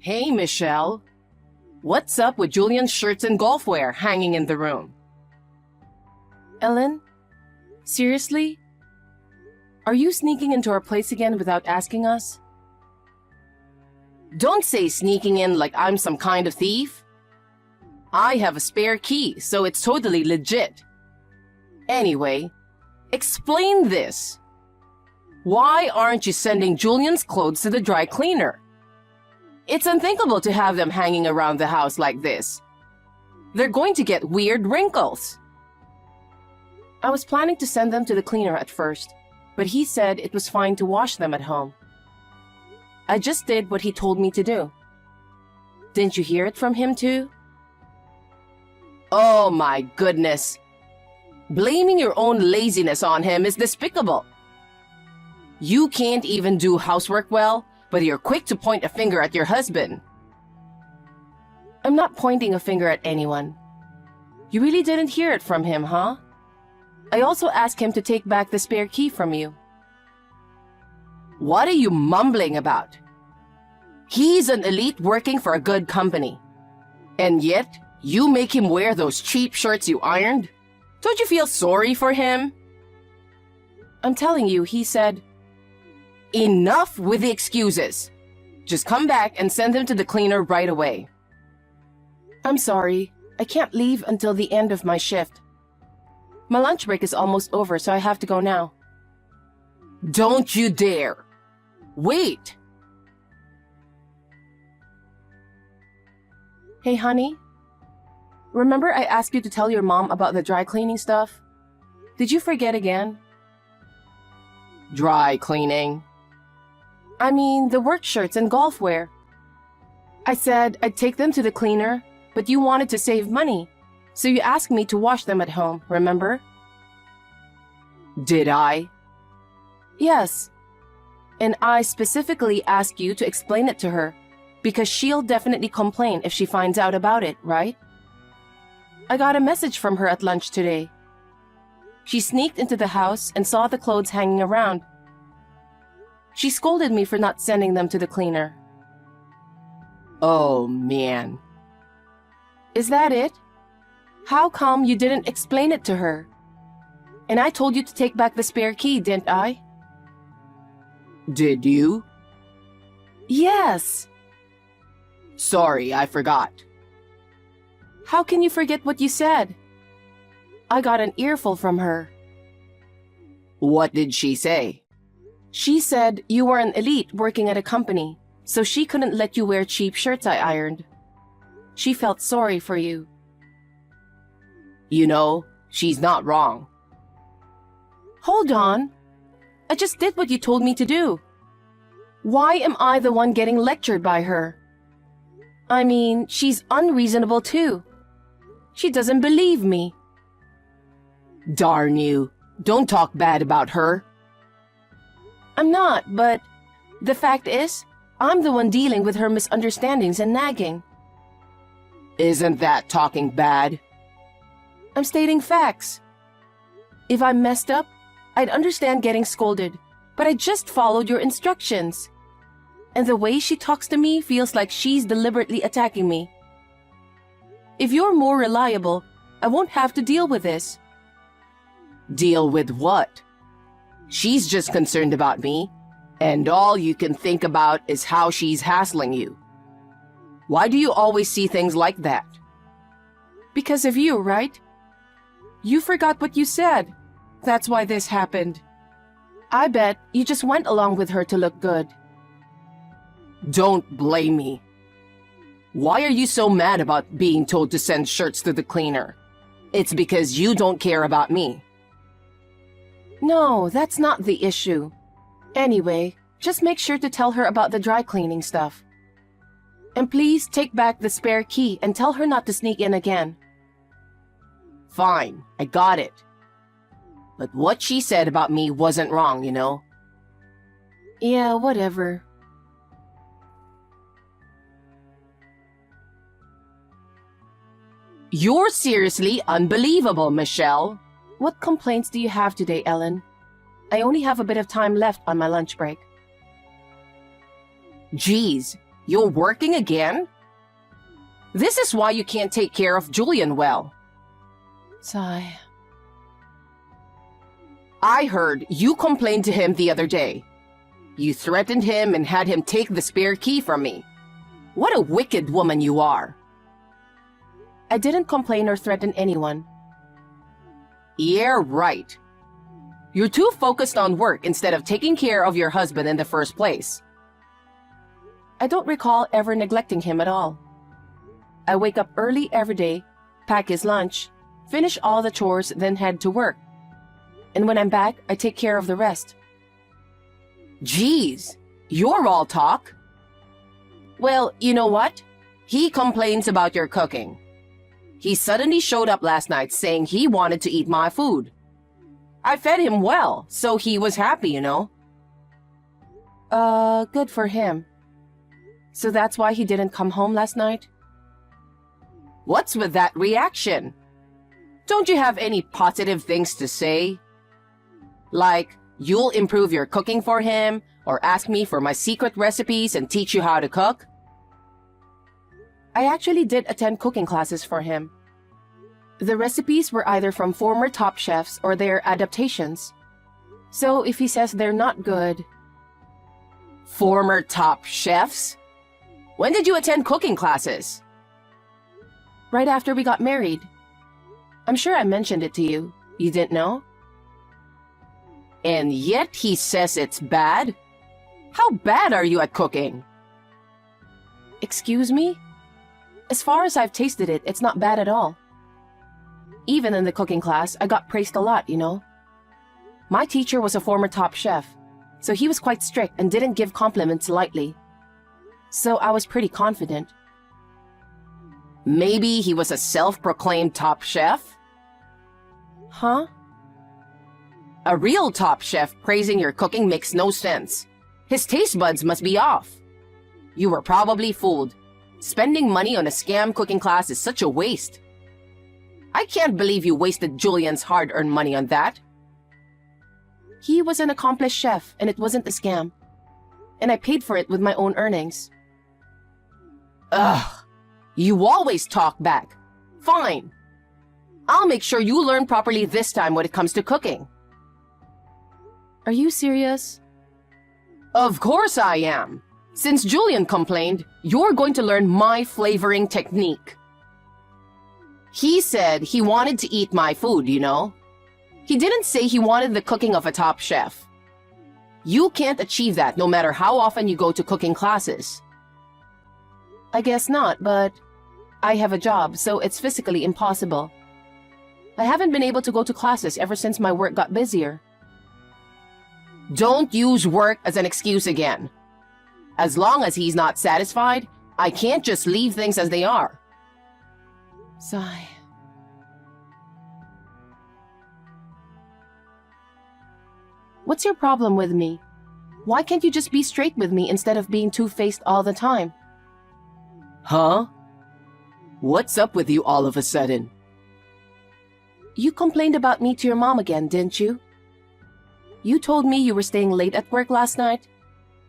Hey, Michelle. What's up with Julian's shirts and golf wear hanging in the room? Ellen? Seriously? Are you sneaking into our place again without asking us? Don't say sneaking in like I'm some kind of thief. I have a spare key, so it's totally legit. Anyway, explain this. Why aren't you sending Julian's clothes to the dry cleaner? It's unthinkable to have them hanging around the house like this. They're going to get weird wrinkles. I was planning to send them to the cleaner at first, but he said it was fine to wash them at home. I just did what he told me to do. Didn't you hear it from him too? Oh my goodness. Blaming your own laziness on him is despicable. You can't even do housework well, but you're quick to point a finger at your husband. I'm not pointing a finger at anyone. You really didn't hear it from him, huh? I also asked him to take back the spare key from you. What are you mumbling about? He's an elite working for a good company. And yet, you make him wear those cheap shirts you ironed? Don't you feel sorry for him? I'm telling you, he said, enough with the excuses. Just come back and send him to the cleaner right away. I'm sorry. I can't leave until the end of my shift. My lunch break is almost over, so I have to go now. Don't you dare. Wait. Hey, honey. Remember I asked you to tell your mom about the dry cleaning stuff? Did you forget again? Dry cleaning? I mean, the work shirts and golf wear. I said I'd take them to the cleaner, but you wanted to save money, so you asked me to wash them at home, remember? Did I? Yes. And I specifically asked you to explain it to her, because she'll definitely complain if she finds out about it, right? I got a message from her at lunch today. She sneaked into the house and saw the clothes hanging around. She scolded me for not sending them to the cleaner. Oh, man. Is that it? How come you didn't explain it to her? And I told you to take back the spare key, didn't I? Did you? Yes. Sorry, I forgot. How can you forget what you said? I got an earful from her. What did she say? She said you were an elite working at a company, so she couldn't let you wear cheap shirts I ironed. She felt sorry for you. You know, she's not wrong. Hold on. I just did what you told me to do. Why am I the one getting lectured by her? I mean, she's unreasonable too. She doesn't believe me. Darn you. Don't talk bad about her. I'm not, but the fact is, I'm the one dealing with her misunderstandings and nagging. Isn't that talking bad? I'm stating facts. If I messed up, I'd understand getting scolded, but I just followed your instructions. And the way she talks to me feels like she's deliberately attacking me. If you're more reliable, I won't have to deal with this. Deal with what? She's just concerned about me, and all you can think about is how she's hassling you. Why do you always see things like that? Because of you, right? You forgot what you said. That's why this happened. I bet you just went along with her to look good. Don't blame me. Why are you so mad about being told to send shirts to the cleaner? It's because you don't care about me. No, that's not the issue. Anyway, just make sure to tell her about the dry cleaning stuff. And please take back the spare key and tell her not to sneak in again. Fine, I got it. But what she said about me wasn't wrong, you know? Yeah, whatever. You're seriously unbelievable, Michelle. What complaints do you have today, Ellen? I only have a bit of time left on my lunch break. Geez, You're working again? This is why you can't take care of Julian well. Sigh. I heard you complained to him the other day. You threatened him and had him take the spare key from me. What a wicked woman you are. I didn't complain or threaten anyone. Yeah, right. You're too focused on work instead of taking care of your husband in the first place. I don't recall ever neglecting him at all. I wake up early every day, pack his lunch, finish all the chores, then head to work. And when I'm back, I take care of the rest. Geez, you're all talk. Well, you know what? He complains about your cooking. He suddenly showed up last night saying he wanted to eat my food. I fed him well, so he was happy, you know. Good for him. So that's why he didn't come home last night? What's with that reaction? Don't you have any positive things to say? Like, you'll improve your cooking for him, or ask me for my secret recipes and teach you how to cook? I actually did attend cooking classes for him. The recipes were either from former top chefs or their adaptations. So if he says they're not good... Former top chefs? When did you attend cooking classes? Right after we got married. I'm sure I mentioned it to you. You didn't know? And yet he says it's bad? How bad are you at cooking? Excuse me? As far as I've tasted it, it's not bad at all. Even in the cooking class, I got praised a lot, you know. My teacher was a former top chef, so he was quite strict and didn't give compliments lightly. So I was pretty confident. Maybe he was a self-proclaimed top chef? Huh? A real top chef praising your cooking makes no sense. His taste buds must be off. You were probably fooled. Spending money on a scam cooking class is such a waste. I can't believe you wasted Julian's hard-earned money on that. He was an accomplished chef, and it wasn't a scam. And I paid for it with my own earnings. Ugh. You always talk back. Fine. I'll make sure you learn properly this time when it comes to cooking. Are you serious? Of course I am. Since Julian complained, you're going to learn my flavoring technique. He said he wanted to eat my food, you know. He didn't say he wanted the cooking of a top chef. You can't achieve that no matter how often you go to cooking classes. I guess not, but I have a job, so it's physically impossible. I haven't been able to go to classes ever since my work got busier. Don't use work as an excuse again. As long as he's not satisfied, I can't just leave things as they are. Sigh. What's your problem with me? Why can't you just be straight with me instead of being two-faced all the time? Huh? What's up with you all of a sudden? You complained about me to your mom again, didn't you? You told me you were staying late at work last night.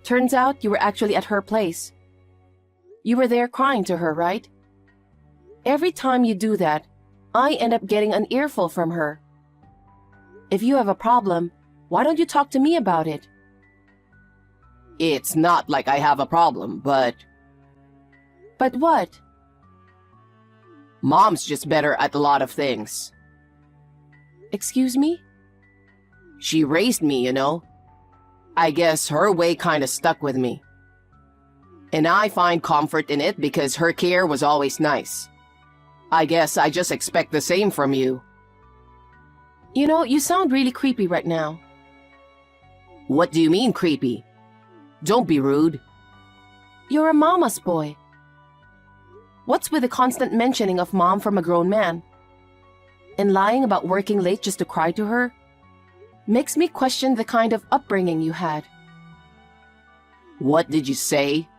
Turns out you were actually at her place. You were there crying to her, right? Every time you do that, I end up getting an earful from her. If you have a problem, why don't you talk to me about it? It's not like I have a problem, but... But what? Mom's just better at a lot of things. Excuse me? She raised me, you know. I guess her way kinda stuck with me. And I find comfort in it because her care was always nice. I guess I just expect the same from you. You know, you sound really creepy right now. What do you mean, creepy? Don't be rude. You're a mama's boy. What's with the constant mentioning of mom from a grown man? And lying about working late just to cry to her? Makes me question the kind of upbringing you had. What did you say?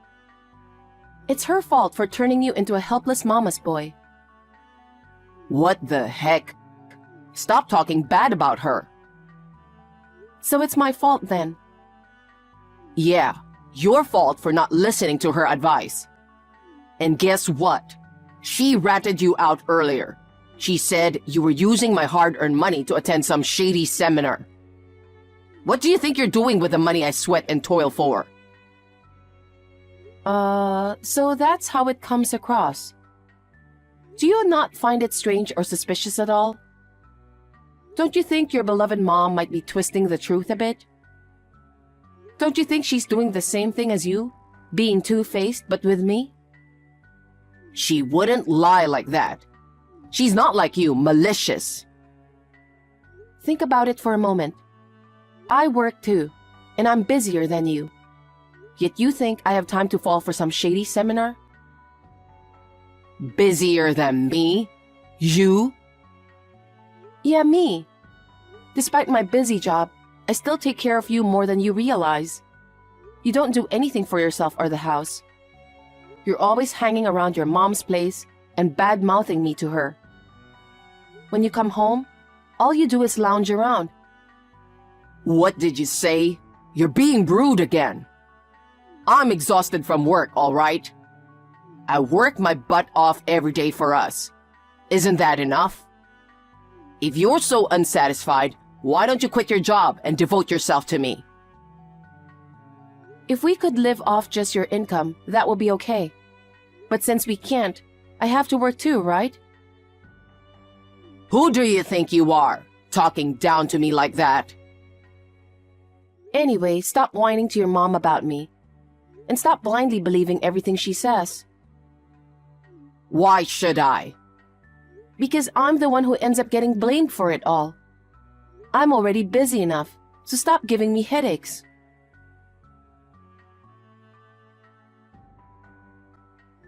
It's her fault for turning you into a helpless mama's boy. What the heck? Stop talking bad about her. So it's my fault then? Yeah, Your fault for not listening to her advice. And guess what? She ratted you out earlier. She said you were using my hard-earned money to attend some shady seminar. What do you think you're doing with the money I sweat and toil for? So that's how it comes across. Do you not find it strange or suspicious at all? Don't you think your beloved mom might be twisting the truth a bit? Don't you think she's doing the same thing as you, being two-faced but with me? She wouldn't lie like that. She's not like you, malicious. Think about it for a moment. I work too, and I'm busier than you. Yet you think I have time to fall for some shady seminar? Busier than me? You? Yeah, me. Despite my busy job, I still take care of you more than you realize. You don't do anything for yourself or the house. You're always hanging around your mom's place and bad-mouthing me to her. When you come home, all you do is lounge around. What did you say? You're being rude again. I'm exhausted from work, all right? I work my butt off every day for us. Isn't that enough? If you're so unsatisfied, why don't you quit your job and devote yourself to me? If we could live off just your income, that would be okay. But since we can't, I have to work too, right? Who do you think you are, talking down to me like that? Anyway, stop whining to your mom about me. And stop blindly believing everything she says. Why should I? Because I'm the one who ends up getting blamed for it all. I'm already busy enough, so stop giving me headaches.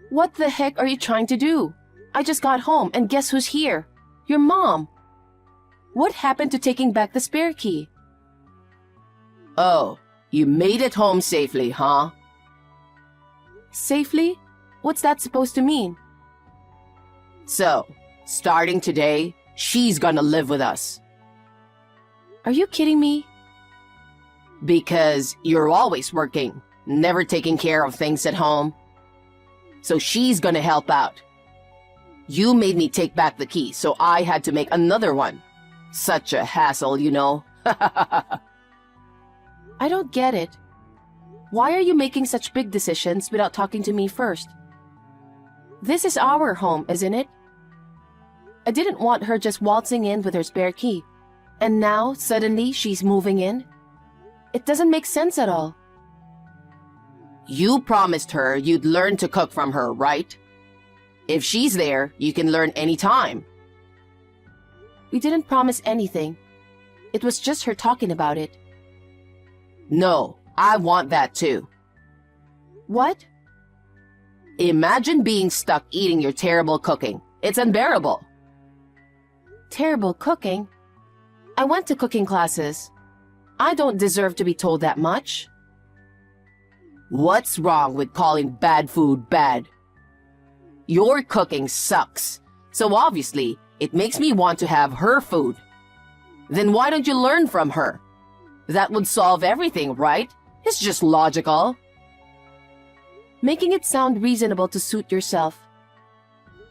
What the heck are you trying to do? I just got home and guess who's here? Your mom. What happened to taking back the spare key? Oh, you made it home safely, huh? Safely? What's that supposed to mean? So, starting today, she's gonna live with us. Are you kidding me? Because you're always working, never taking care of things at home. So she's gonna help out. You made me take back the key, so I had to make another one. Such a hassle, you know. I don't get it. Why are you making such big decisions without talking to me first? This is our home, isn't it? I didn't want her just waltzing in with her spare key. And now, suddenly, she's moving in? It doesn't make sense at all. You promised her you'd learn to cook from her, right? If she's there, you can learn anytime. We didn't promise anything. It was just her talking about it. No, I want that too. What? Imagine being stuck eating your terrible cooking. It's unbearable. Terrible cooking? I went to cooking classes. I don't deserve to be told that much. What's wrong with calling bad food bad? Your cooking sucks, so obviously it makes me want to have her food. Then why don't you learn from her? That would solve everything, right? It's just logical. Making it sound reasonable to suit yourself.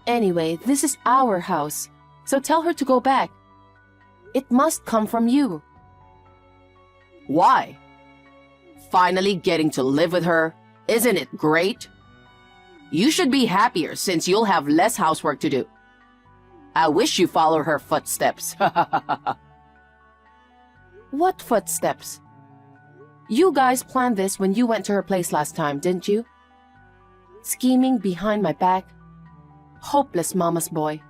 Anyway, this is our house, so tell her to go back. It must come from you. Why? Finally getting to live with her, isn't it great? You should be happier since you'll have less housework to do. I wish you follow her footsteps. What footsteps? You guys planned this when you went to her place last time, didn't you? Scheming behind my back. Hopeless mama's boy.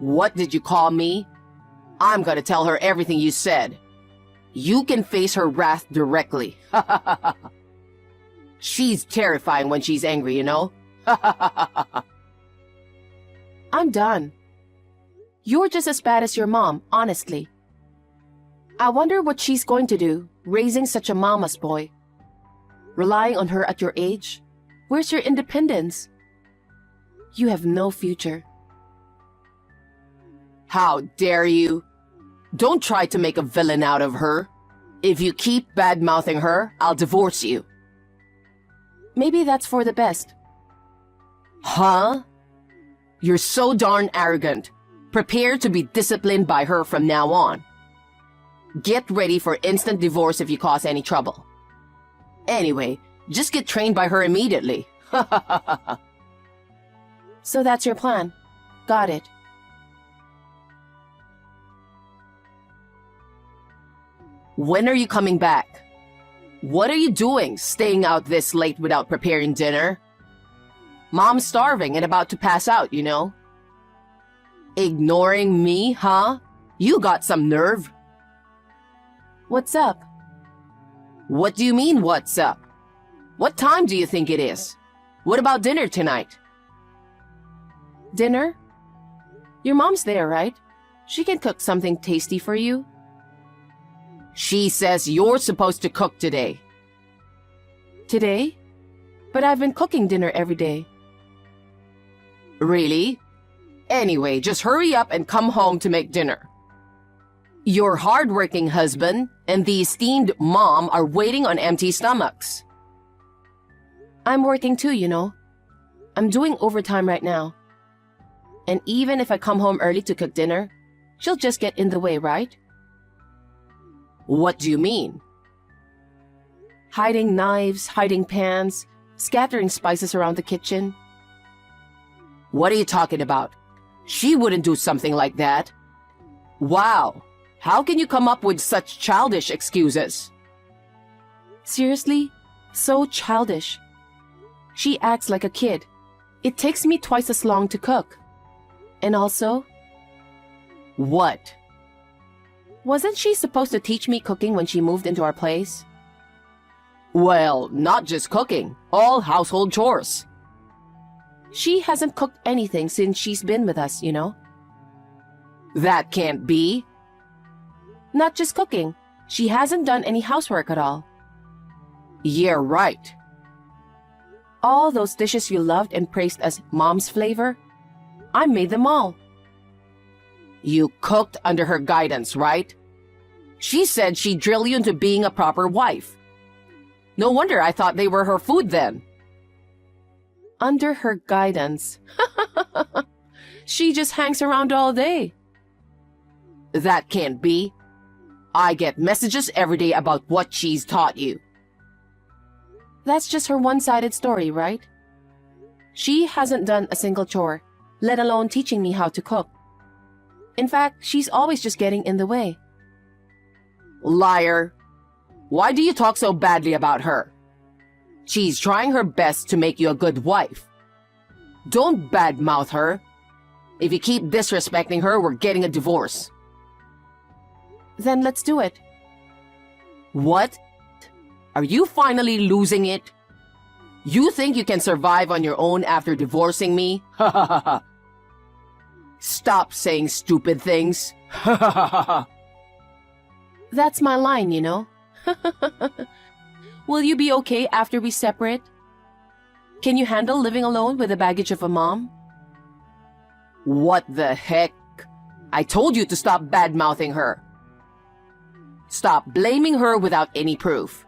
What did you call me? I'm gonna tell her everything you said. You can face her wrath directly. She's terrifying when she's angry, you know? I'm done. You're just as bad as your mom, honestly. I wonder what she's going to do, raising such a mama's boy. Relying on her at your age? Where's your independence? You have no future. How dare you? Don't try to make a villain out of her. If you keep bad-mouthing her, I'll divorce you. Maybe that's for the best. Huh? You're so darn arrogant. Prepare to be disciplined by her from now on. Get ready for instant divorce if you cause any trouble. Anyway, just get trained by her immediately. So that's your plan. Got it. When are you coming back? What are you doing, staying out this late without preparing dinner? Mom's starving and about to pass out, you know. Ignoring me, huh? You got some nerve. What's up? What do you mean, what's up? What time do you think it is? What about dinner tonight? Dinner? Your mom's there, right? She can cook something tasty for you. She says you're supposed to cook today. Today? But I've been cooking dinner every day. Really? Anyway, just hurry up and come home to make dinner. Your hardworking husband and the esteemed mom are waiting on empty stomachs. I'm working too, you know. I'm doing overtime right now. And even if I come home early to cook dinner, she'll just get in the way, right? What do you mean? Hiding knives, hiding pans, scattering spices around the kitchen. What are you talking about? She wouldn't do something like that. Wow, how can you come up with such childish excuses? Seriously? So childish. She acts like a kid. It takes me twice as long to cook. And also... What? Wasn't she supposed to teach me cooking when she moved into our place? Well, not just cooking, all household chores. She hasn't cooked anything since she's been with us, you know. That can't be. Not just cooking. She hasn't done any housework at all. Yeah, right. All those dishes you loved and praised as mom's flavor, I made them all. You cooked under her guidance, right? She said she'd drill you into being a proper wife. No wonder I thought they were her food then. Under her guidance. She just hangs around all day. That can't be. I get messages every day about what she's taught you. That's just her one-sided story, right? She hasn't done a single chore, let alone teaching me how to cook. In fact, she's always just getting in the way. Liar. Why do you talk so badly about her? She's trying her best to make you a good wife. Don't badmouth her. If you keep disrespecting her, we're getting a divorce. Then let's do it. What? Are you finally losing it? You think you can survive on your own after divorcing me? Ha ha ha ha. Stop saying stupid things. Ha ha ha ha. That's my line, you know. Will you be okay after we separate? Can you handle living alone with the baggage of a mom? What the heck? I told you to stop badmouthing her. Stop blaming her without any proof.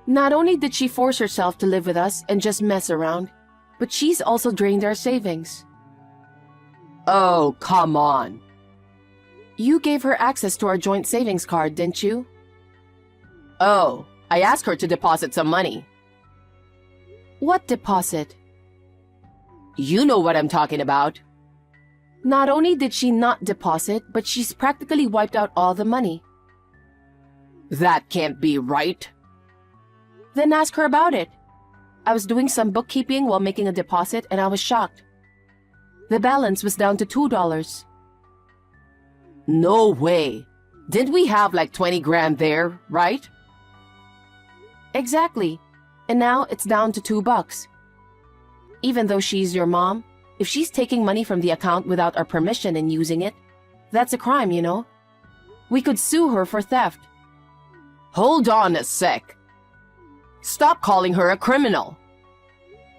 Not only did she force herself to live with us and just mess around, but she's also drained our savings. Oh, come on. You gave her access to our joint savings card, didn't you? Oh, I asked her to deposit some money. What deposit? You know what I'm talking about. Not only did she not deposit, but she's practically wiped out all the money. That can't be right. Then ask her about it. I was doing some bookkeeping while making a deposit and I was shocked. The balance was down to $2. No way. Didn't we have like 20 grand there, right? Exactly. And now it's down to $2. Even though she's your mom, if she's taking money from the account without our permission and using it, that's a crime, you know? We could sue her for theft. Hold on a sec. Stop calling her a criminal.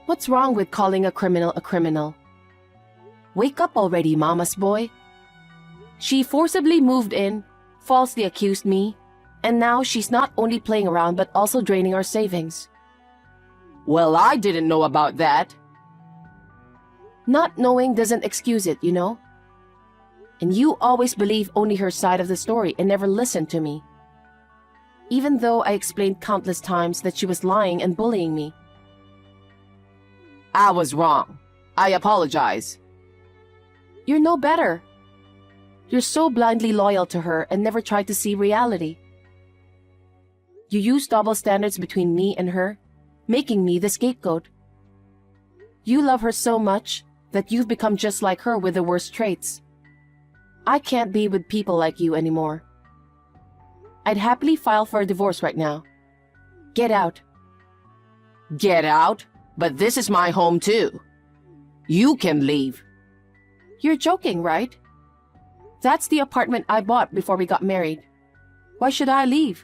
What's wrong with calling a criminal a criminal? Wake up already, mama's boy. She forcibly moved in, falsely accused me, And now she's not only playing around but also draining our savings. Well, I didn't know about that. Not knowing doesn't excuse it, you know? And you always believe only her side of the story and never listen to me. Even though I explained countless times that she was lying and bullying me. I was wrong. I apologize. You're no better. You're so blindly loyal to her and never tried to see reality. You use double standards between me and her, making me the scapegoat. You love her so much that you've become just like her with the worst traits. I can't be with people like you anymore. I'd happily file for a divorce right now. Get out. Get out? But this is my home too. You can leave. You're joking, right? That's the apartment I bought before we got married. Why should I leave?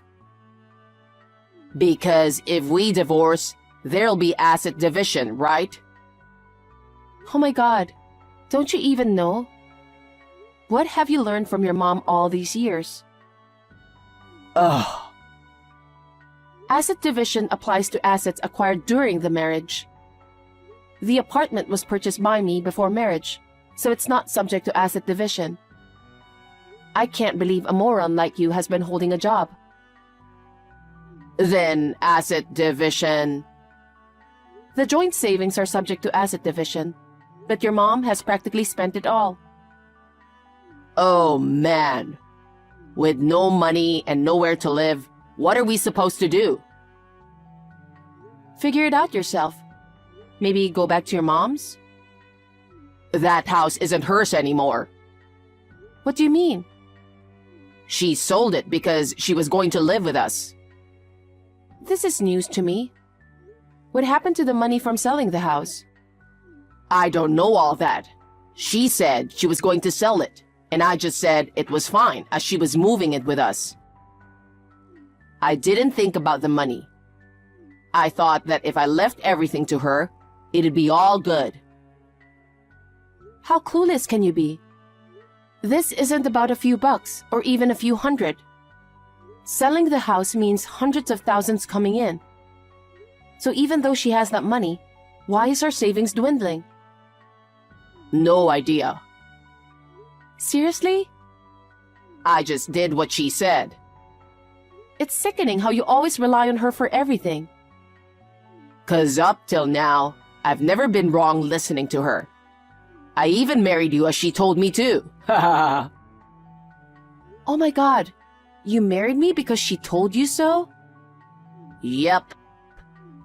Because if we divorce, there'll be asset division, right? Oh my God, don't you even know? What have you learned from your mom all these years? Ugh. Asset division applies to assets acquired during the marriage. The apartment was purchased by me before marriage, so it's not subject to asset division. I can't believe a moron like you has been holding a job. Then asset division. The joint savings are subject to asset division, but your mom has practically spent it all. Oh man. With no money and nowhere to live, what are we supposed to do? Figure it out yourself. Maybe go back to your mom's? That house isn't hers anymore. What do you mean? She sold it because she was going to live with us. This is news to me. What happened to the money from selling the house? I don't know all that. She said she was going to sell it, and I just said it was fine as she was moving it with us. I didn't think about the money. I thought that if I left everything to her, it'd be all good. How clueless can you be? This isn't about a few bucks or even a few hundred. Selling the house means hundreds of thousands coming in. So even though she has that money, why is her savings dwindling? No idea. Seriously? I just did what she said. It's sickening how you always rely on her for everything. 'Cause up till now, I've never been wrong listening to her. I even married you as she told me to. Ha Oh my God, you married me because she told you so? Yep.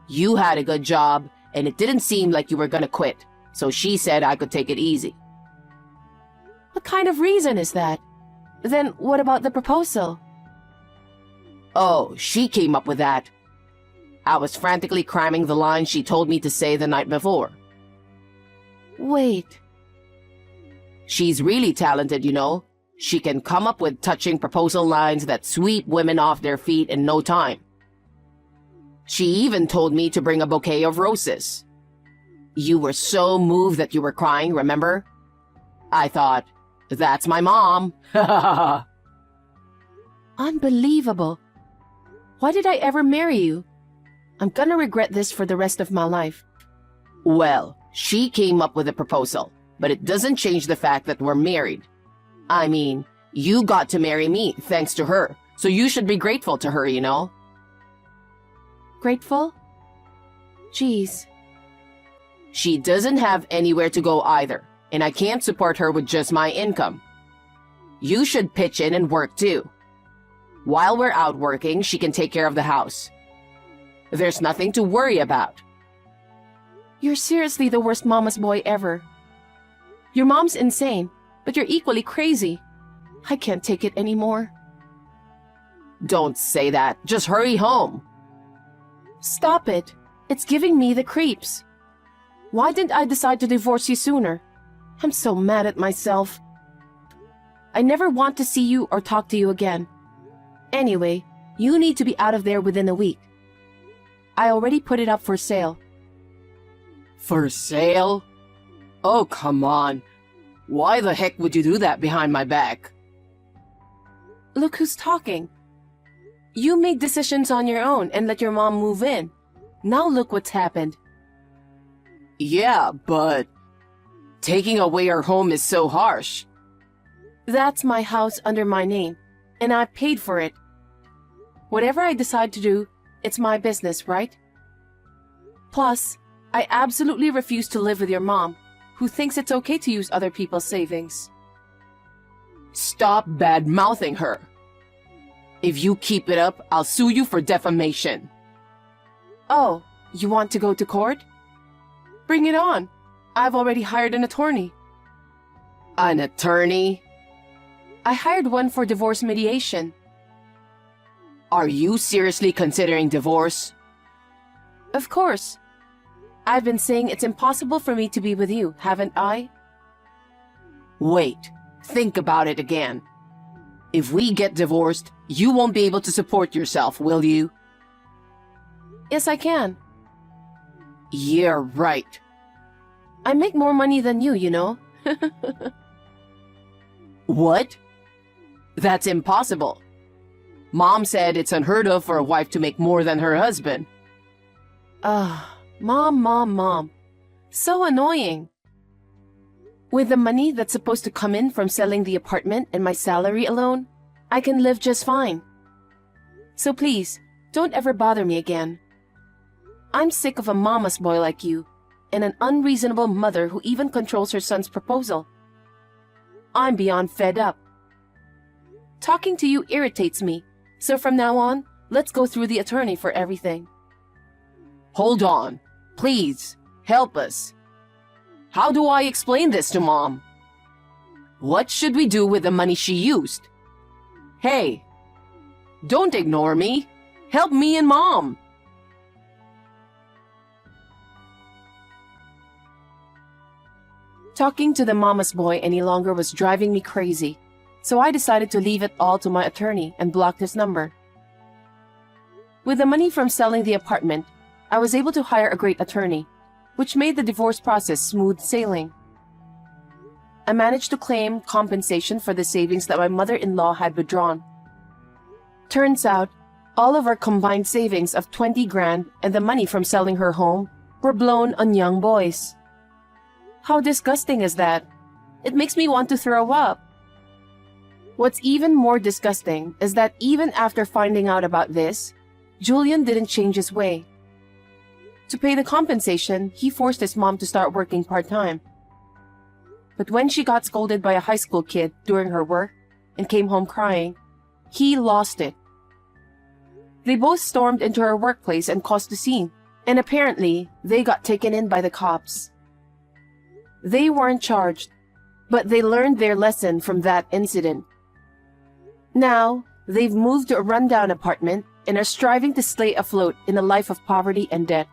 You had a good job, and it didn't seem like you were gonna quit, so she said I could take it easy. What kind of reason is that? Then what about the proposal? Oh, she came up with that. I was frantically cramming the lines she told me to say the night before. Wait. She's really talented, you know. She can come up with touching proposal lines that sweep women off their feet in no time. She even told me to bring a bouquet of roses. You were so moved that you were crying, remember? I thought, that's my mom. Unbelievable. Why did I ever marry you? I'm gonna regret this for the rest of my life. Well, she came up with a proposal, but it doesn't change the fact that we're married. I mean, you got to marry me thanks to her, so you should be grateful to her, you know? Grateful? Jeez. She doesn't have anywhere to go either, and I can't support her with just my income. You should pitch in and work too. While we're out working, she can take care of the house. There's nothing to worry about. You're seriously the worst mama's boy ever. Your mom's insane, but you're equally crazy. I can't take it anymore. Don't say that. Just hurry home. Stop it. It's giving me the creeps. Why didn't I decide to divorce you sooner? I'm so mad at myself. I never want to see you or talk to you again. Anyway, you need to be out of there within a week. I already put it up for sale. For sale? Oh, come on. Why the heck would you do that behind my back? Look who's talking. You made decisions on your own and let your mom move in. Now look what's happened. Yeah, but taking away our home is so harsh. That's my house under my name, and I paid for it. Whatever I decide to do, it's my business, right? Plus, I absolutely refuse to live with your mom, who thinks it's okay to use other people's savings. Stop bad-mouthing her. If you keep it up, I'll sue you for defamation. Oh, you want to go to court? Bring it on. I've already hired an attorney. An attorney? I hired one for divorce mediation. Are you seriously considering divorce? Of course. I've been saying it's impossible for me to be with you, haven't I? Wait, think about it again. If we get divorced, you won't be able to support yourself, will you? Yes, I can. Yeah, right. I make more money than you know. What? That's impossible. Mom said it's unheard of for a wife to make more than her husband. Mom. So annoying. With the money that's supposed to come in from selling the apartment and my salary alone, I can live just fine. So please, don't ever bother me again. I'm sick of a mama's boy like you, and an unreasonable mother who even controls her son's proposal. I'm beyond fed up. Talking to you irritates me, so from now on, let's go through the attorney for everything. Hold on. Please, help us. How do I explain this to Mom? What should we do with the money she used? Hey, don't ignore me. Help me and Mom. Talking to the mama's boy any longer was driving me crazy, so I decided to leave it all to my attorney and blocked his number. With the money from selling the apartment, I was able to hire a great attorney, which made the divorce process smooth sailing. I managed to claim compensation for the savings that my mother-in-law had withdrawn. Turns out, all of our combined savings of 20 grand and the money from selling her home were blown on young boys. How disgusting is that? It makes me want to throw up. What's even more disgusting is that even after finding out about this, Julian didn't change his way. To pay the compensation, he forced his mom to start working part-time. But when she got scolded by a high school kid during her work and came home crying, he lost it. They both stormed into her workplace and caused a scene, and apparently they got taken in by the cops. They weren't charged, but they learned their lesson from that incident. Now, they've moved to a rundown apartment and are striving to stay afloat in a life of poverty and debt.